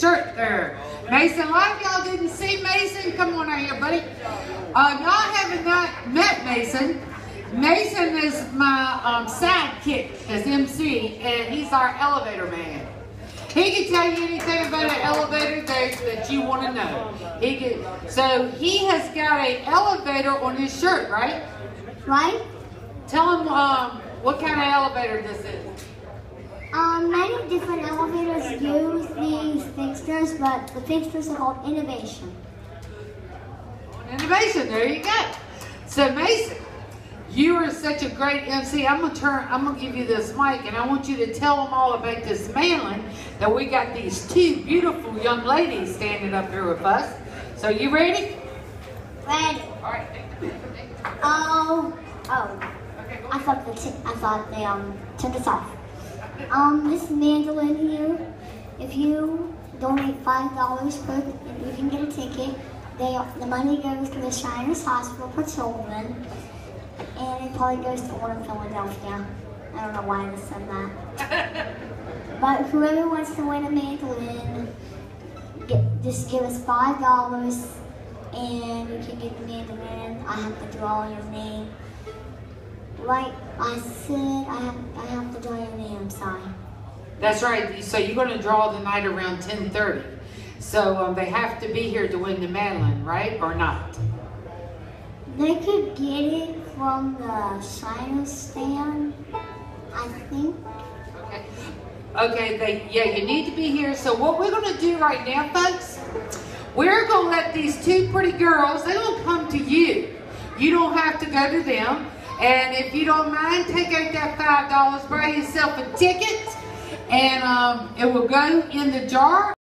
shirt there. Mason, a lot of y'all didn't see Mason. Come on out here, buddy. Y'all haven't not met Mason. Mason is my sidekick as MC, and he's our elevator man. He can tell you anything about an elevator that you want to know. So he has got an elevator on his shirt, right? Right? Tell him what kind of elevator this is. Many different elevators use these fixtures, but the fixtures are called Innovation. Innovation, there you go. So Mason, you are such a great MC. I'm gonna give you this mic, and I want you to tell them all about this mailing that we got these two beautiful young ladies standing up here with us. So you ready? Ready. All right. I thought they took us off. This mandolin here, if you donate $5 per, you can get a ticket. The money goes to the Shriners Hospital for Children, and it probably goes to one in Philadelphia. I don't know why I just said that. But whoever wants to win a mandolin, just give us $5, and you can get the mandolin. I have to draw your name. Like I said, I have to draw your name, I'm sorry. That's right. So you're going to draw the night around 10:30. So they have to be here to win the mandolin, right? Or not? They could get it from the Shriners stand, I think. Okay, you need to be here. So what we're going to do right now, folks, we're going to let these two pretty girls, they're going to come to you. You don't have to go to them. And if you don't mind, take out that $5, buy yourself a ticket, and it will go in the jar.